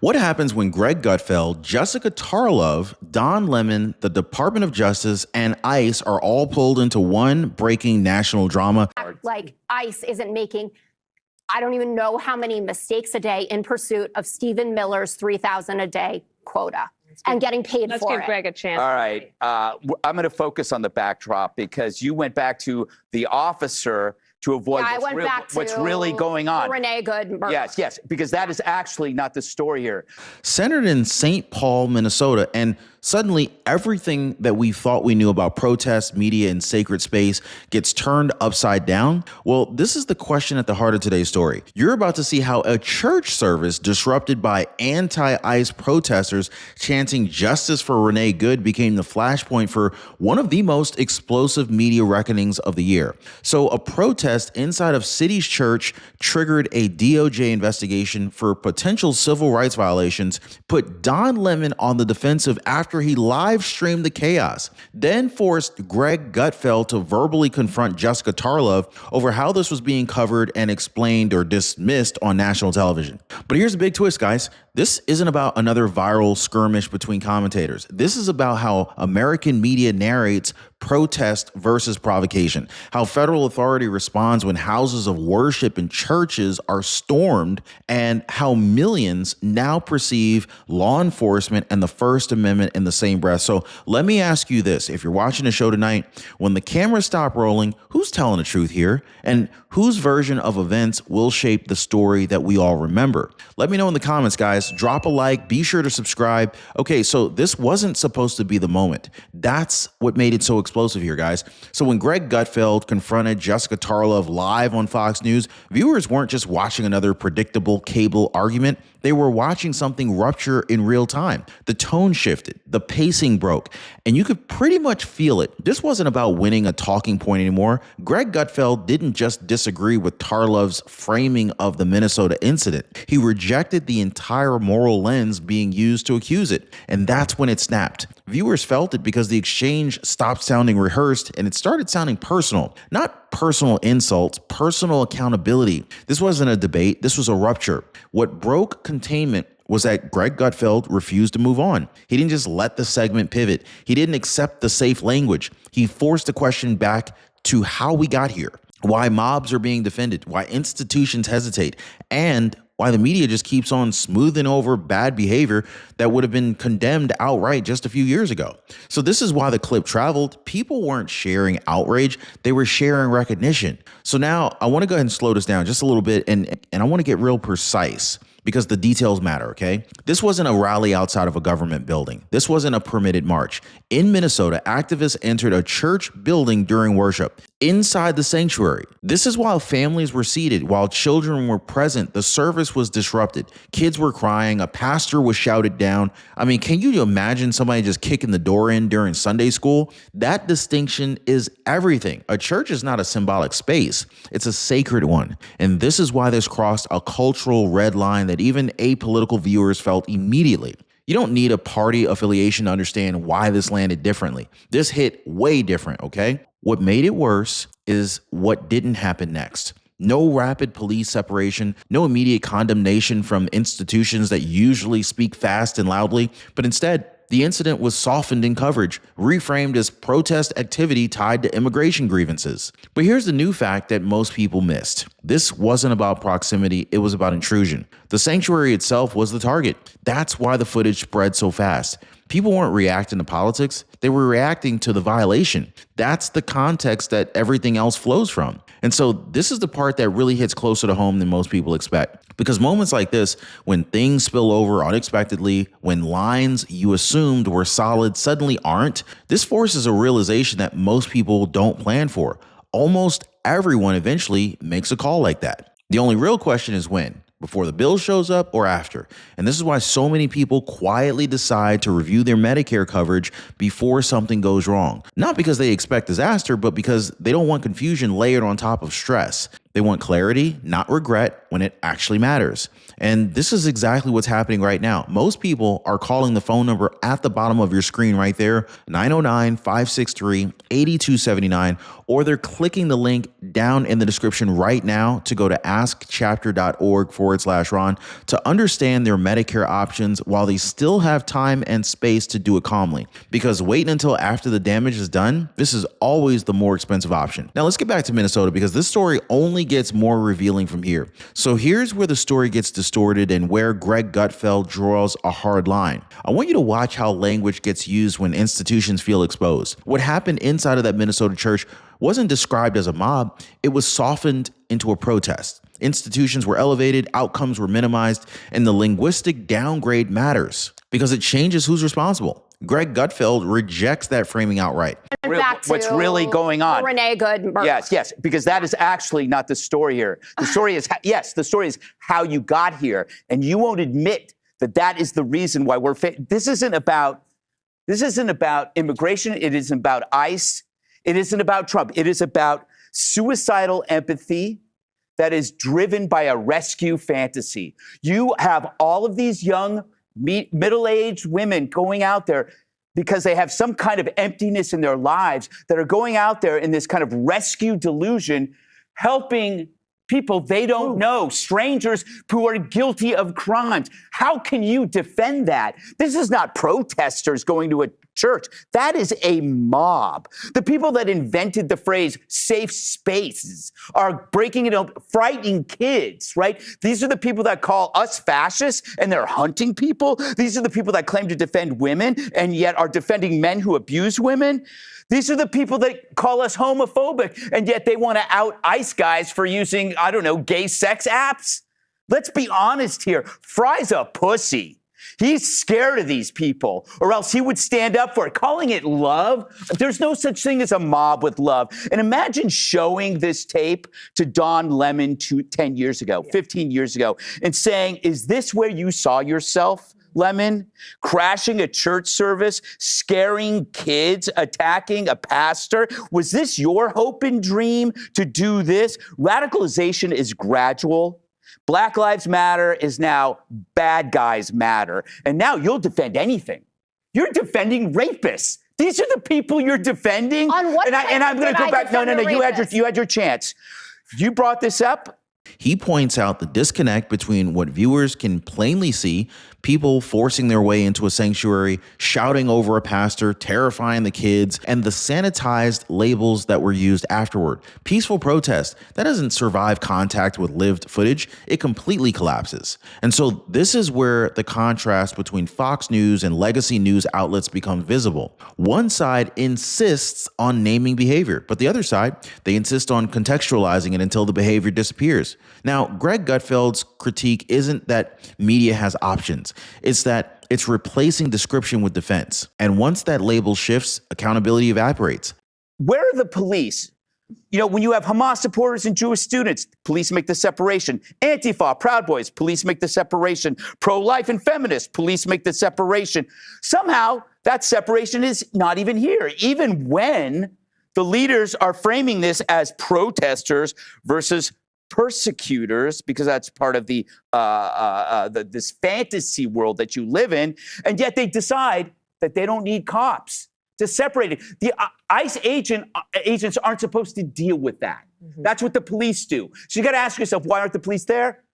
What happens when Greg Gutfeld, Jessica Tarlov, Don Lemon, the Department of Justice, and ICE are all pulled into one breaking national drama? Like ICE isn't making, I don't even know how many mistakes a day in pursuit of Stephen Miller's 3,000 a day quota and getting paid for it. Let's give Greg a chance. All right. I'm going to focus on the backdrop because you went back to the officer to avoid what's really going on. Renee Good murder. Yes, because that is actually not the story here. Centered in St. Paul, Minnesota, and suddenly everything that we thought we knew about protests, media, and sacred space gets turned upside down. Well, this is the question at the heart of today's story. You're about to see how a church service disrupted by anti-ICE protesters chanting justice for Renee Good became the flashpoint for one of the most explosive media reckonings of the year. So a protest inside of City's church triggered a DOJ investigation for potential civil rights violations, put Don Lemon on the defensive after he live streamed the chaos, then forced Greg Gutfeld to verbally confront Jessica Tarlov over how this was being covered and explained or dismissed on national television. But here's the big twist, guys. This isn't about another viral skirmish between commentators. This is about how American media narrates protest versus provocation, how federal authority responds when houses of worship and churches are stormed, and how millions now perceive law enforcement and the First Amendment in the same breath. So let me ask you this. If you're watching the show tonight, when the cameras stop rolling, who's telling the truth here? And whose version of events will shape the story that we all remember? Let me know in the comments, guys. Drop a like. Be sure to subscribe. Okay, so this wasn't supposed to be the moment. That's what made it so explosive here, guys. So when Greg Gutfeld confronted Jessica Tarlov live on Fox News, viewers weren't just watching another predictable cable argument. They were watching something rupture in real time. The tone shifted, the pacing broke, and you could pretty much feel it. This wasn't about winning a talking point anymore. Greg Gutfeld didn't just disagree with Tarlov's framing of the Minnesota incident. He rejected the entire moral lens being used to accuse it, and that's when it snapped. Viewers felt it because the exchange stopped sounding rehearsed and it started sounding personal. Not personal insults, personal accountability. This wasn't a debate, this was a rupture. What broke containment was that Greg Gutfeld refused to move on. He didn't just let the segment pivot. He didn't accept the safe language. He forced the question back to how we got here, why mobs are being defended, why institutions hesitate, and why the media just keeps on smoothing over bad behavior that would have been condemned outright just a few years ago. So this is why the clip traveled. People weren't sharing outrage, they were sharing recognition. So now I want to go ahead and slow this down just a little bit, and I want to get real precise, because the details matter, okay? This wasn't a rally outside of a government building. This wasn't a permitted march. In Minnesota, activists entered a church building during worship inside the sanctuary. This is while families were seated, while children were present. The service was disrupted. Kids were crying. A pastor was shouted down. I mean, can you imagine somebody just kicking the door in during Sunday school? That distinction is everything. A church is not a symbolic space. It's a sacred one. And this is why this crossed a cultural red line that even apolitical viewers felt immediately. You don't need a party affiliation to understand why this landed differently. This hit way different, okay? What made it worse is what didn't happen next. No rapid police separation, no immediate condemnation from institutions that usually speak fast and loudly, but instead, the incident was softened in coverage, reframed as protest activity tied to immigration grievances. But here's the new fact that most people missed. This wasn't about proximity, it was about intrusion. The sanctuary itself was the target. That's why the footage spread so fast. People weren't reacting to politics, they were reacting to the violation. That's the context that everything else flows from. And so this is the part that really hits closer to home than most people expect. Because moments like this, when things spill over unexpectedly, when lines you assumed were solid suddenly aren't, this forces a realization that most people don't plan for. Almost everyone eventually makes a call like that. The only real question is when. Before the bill shows up or after. And this is why so many people quietly decide to review their Medicare coverage before something goes wrong. Not because they expect disaster, but because they don't want confusion layered on top of stress. They want clarity, not regret. when it actually matters. And this is exactly what's happening right now. Most people are calling the phone number at the bottom of your screen right there, 909-563-8279, or they're clicking the link down in the description right now to go to askchapter.org/Ron to understand their Medicare options while they still have time and space to do it calmly. Because waiting until after the damage is done, this is always the more expensive option. Now let's get back to Minnesota because this story only gets more revealing from here. So here's where the story gets distorted and where Greg Gutfeld draws a hard line. I want you to watch how language gets used when institutions feel exposed. What happened inside of that Minnesota church wasn't described as a mob, it was softened into a protest. Institutions were elevated, outcomes were minimized, and the linguistic downgrade matters because it changes who's responsible. Greg Gutfeld rejects that framing outright. What's really going on? Renee Good. Yes, because that is actually not the story here. The story is, the story is how you got here, and you won't admit that that is the reason why we're. This isn't about immigration. It isn't about ICE. It isn't about Trump. It is about suicidal empathy that is driven by a rescue fantasy. You have all of these young middle-aged women going out there because they have some kind of emptiness in their lives that are going out there in this kind of rescue delusion, helping people they don't know, strangers who are guilty of crimes. How can you defend that? This is not protesters going to a church. That is a mob. The people that invented the phrase safe spaces are breaking it up, frightening kids, right? These are the people that call us fascists and they're hunting people. These are the people that claim to defend women and yet are defending men who abuse women. These are the people that call us homophobic and yet they want to out ICE guys for using, I don't know, gay sex apps. Let's be honest here. Fry's a pussy. He's scared of these people, or else he would stand up for it. Calling it love, there's no such thing as a mob with love. And imagine showing this tape to Don Lemon 10 years ago, 15 years ago, and saying, is this where you saw yourself, Lemon? Crashing a church service, scaring kids, attacking a pastor? Was this your hope and dream to do this? Radicalization is gradual. Black Lives Matter is now bad guys matter. And now you'll defend anything. You're defending rapists. These are the people you're defending. On what and I'm going to go back. No. You had your chance. You brought this up. He points out the disconnect between what viewers can plainly see, people forcing their way into a sanctuary, shouting over a pastor, terrifying the kids, and the sanitized labels that were used afterward. Peaceful protest, that doesn't survive contact with lived footage. It completely collapses. And so this is where the contrast between Fox News and legacy news outlets become visible. One side insists on naming behavior, but the other side, they insist on contextualizing it until the behavior disappears. Now, Greg Gutfeld's critique isn't that media has options. It's that it's replacing description with defense. And once that label shifts, accountability evaporates. Where are the police? You know, when you have Hamas supporters and Jewish students, police make the separation. Antifa, Proud Boys, police make the separation. Pro-life and feminists, police make the separation. Somehow, that separation is not even here, even when the leaders are framing this as protesters versus persecutors, because that's part of this fantasy world that you live in, and yet they decide that they don't need cops to separate it. The ICE agents aren't supposed to deal with that. Mm-hmm. That's what the police do. So you got to ask yourself, why aren't the police there?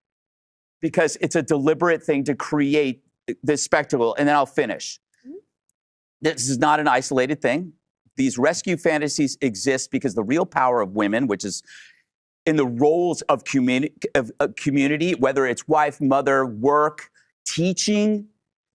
Because it's a deliberate thing to create this spectacle. And then I'll finish. Mm-hmm. This is not an isolated thing. These rescue fantasies exist because the real power of women, which is in the roles of community, whether it's wife, mother, work, teaching,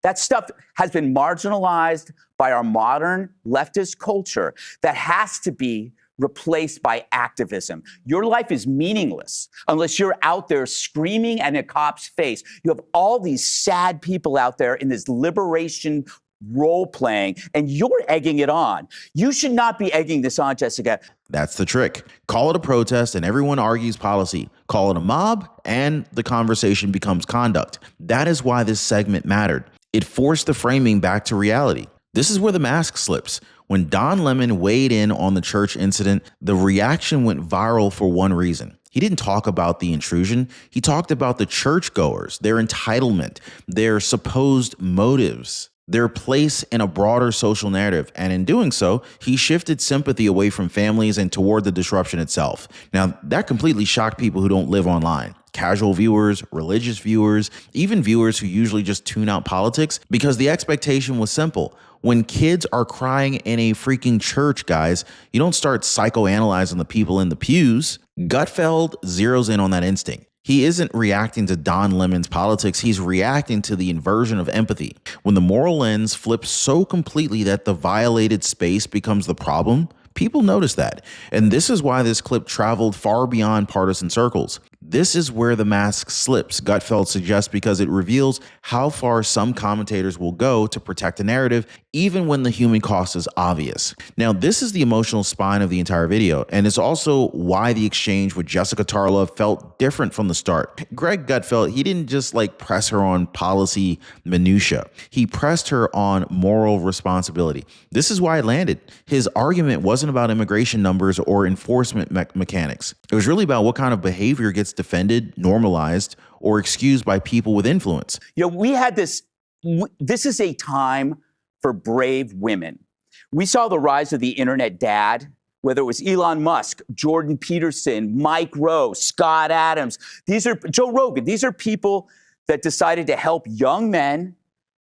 that stuff has been marginalized by our modern leftist culture that has to be replaced by activism. Your life is meaningless unless you're out there screaming at a cop's face. You have all these sad people out there in this liberation role playing, and you're egging it on. You should not be egging this on, Jessica. That's the trick. Call it a protest and everyone argues policy. Call it a mob and the conversation becomes conduct. That is why this segment mattered. It forced the framing back to reality. This is where the mask slips. When Don Lemon weighed in on the church incident, the reaction went viral for one reason. He didn't talk about the intrusion. He talked about the churchgoers, their entitlement, their supposed motives, their place in a broader social narrative. And in doing so, he shifted sympathy away from families and toward the disruption itself. Now, that completely shocked people who don't live online. Casual viewers, religious viewers, even viewers who usually just tune out politics, because the expectation was simple. When kids are crying in a freaking church, guys, you don't start psychoanalyzing the people in the pews. Gutfeld zeroes in on that instinct. He isn't reacting to Don Lemon's politics. He's reacting to the inversion of empathy. When the moral lens flips so completely that the violated space becomes the problem, people notice that. And this is why this clip traveled far beyond partisan circles. This is where the mask slips, Gutfeld suggests, because it reveals how far some commentators will go to protect a narrative, even when the human cost is obvious. Now, this is the emotional spine of the entire video, and it's also why the exchange with Jessica Tarlov felt different from the start. Greg Gutfeld, he didn't just press her on policy minutia. He pressed her on moral responsibility. This is why it landed. His argument wasn't about immigration numbers or enforcement mechanics. It was really about what kind of behavior gets defended, normalized, or excused by people with influence. We had this is a time for brave women. We saw the rise of the internet dad, whether it was Elon Musk, Jordan Peterson, Mike Rowe, Scott Adams, Joe Rogan. These are people that decided to help young men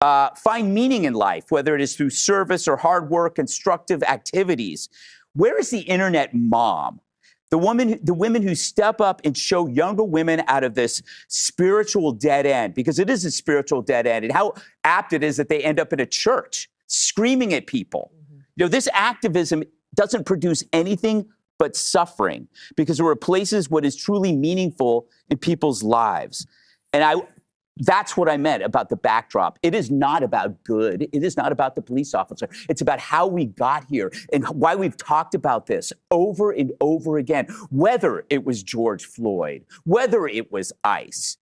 find meaning in life, whether it is through service or hard work, constructive activities. Where is the internet mom? The women who step up and show younger women out of this spiritual dead end, because it is a spiritual dead end, and how apt it is that they end up in a church screaming at people. This activism doesn't produce anything but suffering, because it replaces what is truly meaningful in people's lives. And that's what I meant about the backdrop. It is not about good. It is not about the police officer. It's about how we got here and why we've talked about this over and over again, whether it was George Floyd, whether it was ICE.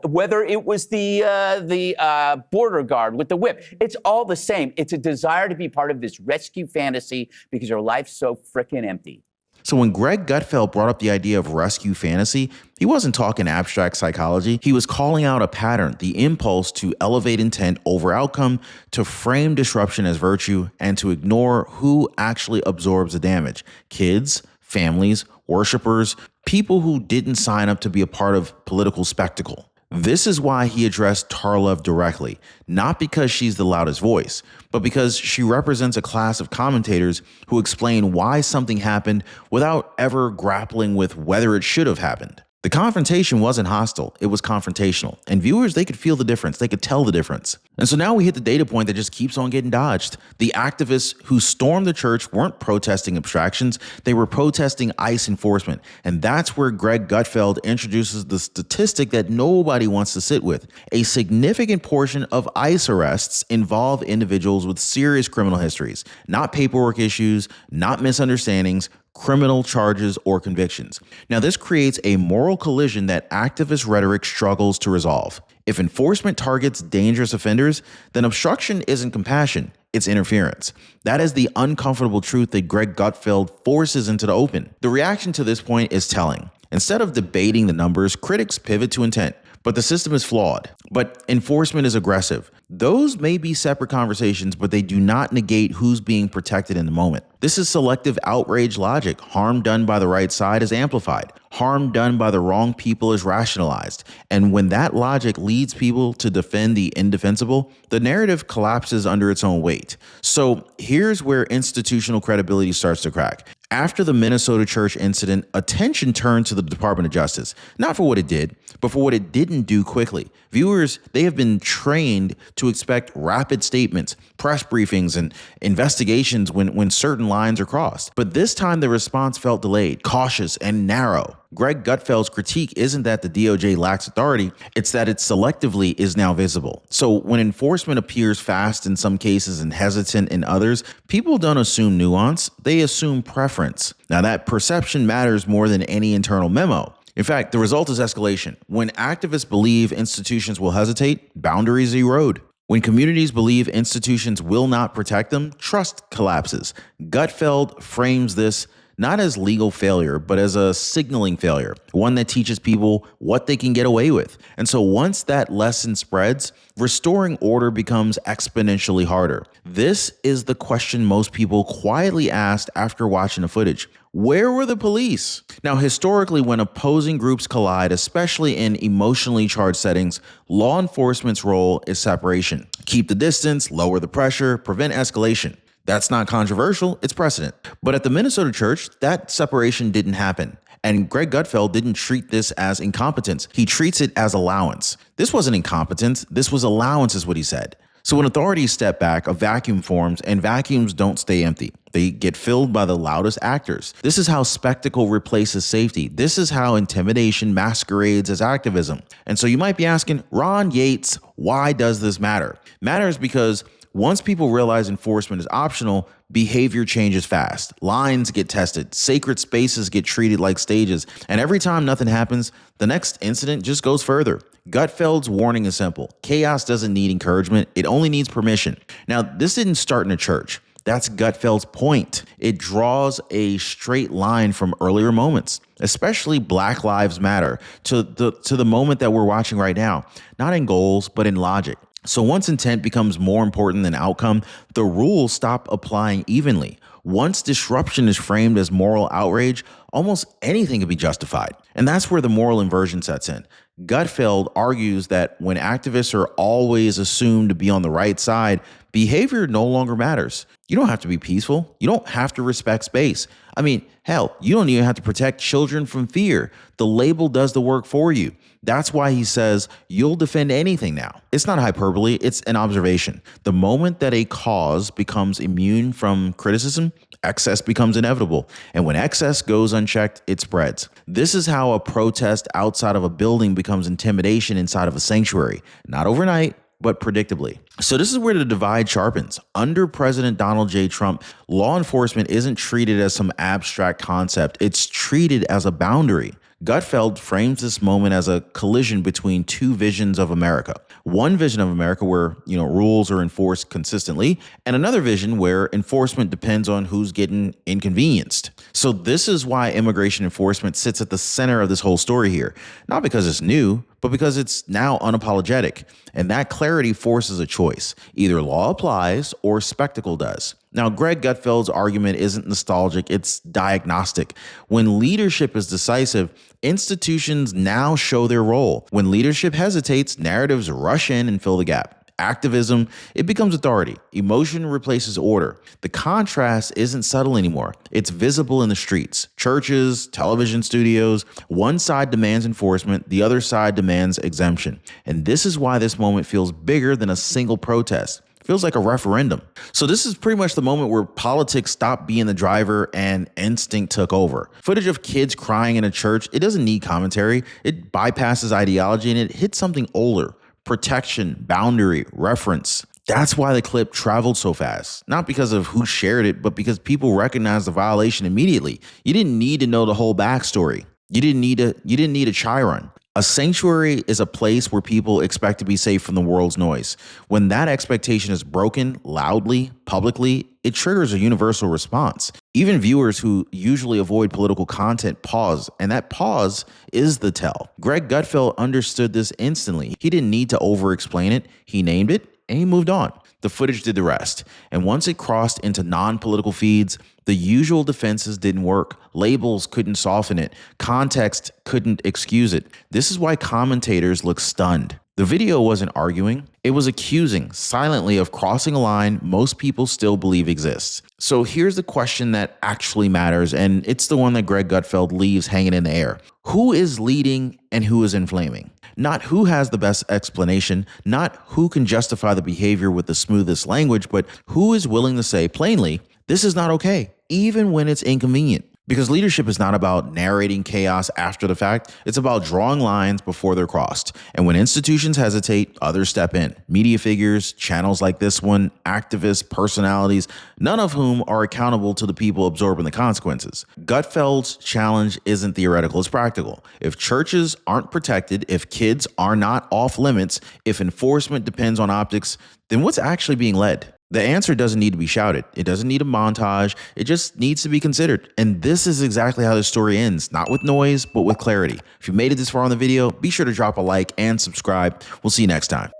Whether it was the border guard with the whip. It's all the same. It's a desire to be part of this rescue fantasy because your life's so frickin' empty. So when Greg Gutfeld brought up the idea of rescue fantasy, he wasn't talking abstract psychology. He was calling out a pattern, the impulse to elevate intent over outcome, to frame disruption as virtue, and to ignore who actually absorbs the damage. Kids, families, worshipers, people who didn't sign up to be a part of political spectacle. This is why he addressed Tarlov directly, not because she's the loudest voice, but because she represents a class of commentators who explain why something happened without ever grappling with whether it should have happened. The confrontation wasn't hostile, it was confrontational. And viewers, they could feel the difference, they could tell the difference. And so now we hit the data point that just keeps on getting dodged. The activists who stormed the church weren't protesting abstractions, they were protesting ICE enforcement. And that's where Greg Gutfeld introduces the statistic that nobody wants to sit with. A significant portion of ICE arrests involve individuals with serious criminal histories, not paperwork issues, not misunderstandings, criminal charges or convictions. Now, this creates a moral collision that activist rhetoric struggles to resolve. If enforcement targets dangerous offenders, then obstruction isn't compassion, it's interference. That is the uncomfortable truth that Greg Gutfeld forces into the open. The reaction to this point is telling. Instead of debating the numbers, critics pivot to intent. But the system is flawed. But enforcement is aggressive. Those may be separate conversations, but they do not negate who's being protected in the moment. This is selective outrage logic. Harm done by the right side is amplified. Harm done by the wrong people is rationalized. And when that logic leads people to defend the indefensible, the narrative collapses under its own weight. So here's where institutional credibility starts to crack. After the Minnesota church incident, attention turned to the Department of Justice, not for what it did, but for what it didn't do quickly. Viewers, they have been trained to expect rapid statements, press briefings, and investigations when certain lines are crossed. But this time the response felt delayed, cautious, and narrow. Greg Gutfeld's critique isn't that the DOJ lacks authority, it's that it selectively is now visible. So when enforcement appears fast in some cases and hesitant in others, people don't assume nuance, they assume preference. Now that perception matters more than any internal memo. In fact, the result is escalation. When activists believe institutions will hesitate, boundaries erode. When communities believe institutions will not protect them, trust collapses. Gutfeld frames this not as legal failure, but as a signaling failure, one that teaches people what they can get away with. And so once that lesson spreads, restoring order becomes exponentially harder. This is the question most people quietly asked after watching the footage. Where were the police? Now, historically, when opposing groups collide, especially in emotionally charged settings, law enforcement's role is separation. Keep the distance, lower the pressure, prevent escalation. That's not controversial, it's precedent. But at the Minnesota church, that separation didn't happen. And Greg Gutfeld didn't treat this as incompetence. He treats it as allowance. This wasn't incompetence, this was allowance is what he said. So when authorities step back, a vacuum forms, and vacuums don't stay empty. They get filled by the loudest actors. This is how spectacle replaces safety. This is how intimidation masquerades as activism. And so you might be asking, Ron Yates, why does this matter? Matters because once people realize enforcement is optional, behavior changes fast. Lines get tested, sacred spaces get treated like stages, and every time nothing happens, the next incident just goes further. Gutfeld's warning is simple. Chaos doesn't need encouragement, it only needs permission. Now, this didn't start in a church. That's Gutfeld's point. It draws a straight line from earlier moments, especially Black Lives Matter, to the moment that we're watching right now, not in goals, but in logic. So once intent becomes more important than outcome, the rules stop applying evenly. Once disruption is framed as moral outrage, almost anything can be justified. And that's where the moral inversion sets in. Gutfeld argues that when activists are always assumed to be on the right side, behavior no longer matters. You don't have to be peaceful. You don't have to respect space. I mean, hell, you don't even have to protect children from fear. The label does the work for you. That's why he says you'll defend anything now. It's not hyperbole, it's an observation. The moment that a cause becomes immune from criticism, excess becomes inevitable. And when excess goes unchecked, it spreads. This is how a protest outside of a building becomes intimidation inside of a sanctuary. Not overnight, but predictably. So this is where the divide sharpens. Under President Donald J. Trump, law enforcement isn't treated as some abstract concept. It's treated as a boundary. Gutfeld frames this moment as a collision between two visions of America. One vision of America where, rules are enforced consistently, and another vision where enforcement depends on who's getting inconvenienced. So this is why immigration enforcement sits at the center of this whole story here. Not because it's new, but because it's now unapologetic. And that clarity forces a choice. Either law applies or spectacle does. Now, Greg Gutfeld's argument isn't nostalgic, it's diagnostic. When leadership is decisive, institutions now show their role. When leadership hesitates, narratives rush in and fill the gap. Activism, it becomes authority. Emotion replaces order. The contrast isn't subtle anymore. It's visible in the streets, churches, television studios. One side demands enforcement, the other side demands exemption. And this is why this moment feels bigger than a single protest. Feels like a referendum. So this is pretty much the moment where politics stopped being the driver and instinct took over. Footage of kids crying in a church, it doesn't need commentary. It bypasses ideology and it hits something older. Protection, boundary, reference. That's why the clip traveled so fast. Not because of who shared it, but because people recognized the violation immediately. You didn't need to know the whole backstory. You didn't need a chai run. A sanctuary is a place where people expect to be safe from the world's noise. When that expectation is broken loudly, publicly, it triggers a universal response. Even viewers who usually avoid political content pause, and that pause is the tell. Greg Gutfeld understood this instantly. He didn't need to over-explain it. He named it, and he moved on. The footage did the rest. And once it crossed into non-political feeds, the usual defenses didn't work. Labels couldn't soften it. Context couldn't excuse it. This is why commentators look stunned. The video wasn't arguing. It was accusing silently of crossing a line most people still believe exists. So here's the question that actually matters, and it's the one that Greg Gutfeld leaves hanging in the air. Who is leading and who is inflaming? Not who has the best explanation, not who can justify the behavior with the smoothest language, but who is willing to say plainly, this is not okay, even when it's inconvenient. Because leadership is not about narrating chaos after the fact. It's about drawing lines before they're crossed. And when institutions hesitate, others step in. Media figures, channels like this one, activists, personalities, none of whom are accountable to the people absorbing the consequences. Gutfeld's challenge isn't theoretical, it's practical. If churches aren't protected, if kids are not off limits, if enforcement depends on optics, then what's actually being led? The answer doesn't need to be shouted. It doesn't need a montage. It just needs to be considered. And this is exactly how this story ends, not with noise, but with clarity. If you made it this far on the video, be sure to drop a like and subscribe. We'll see you next time.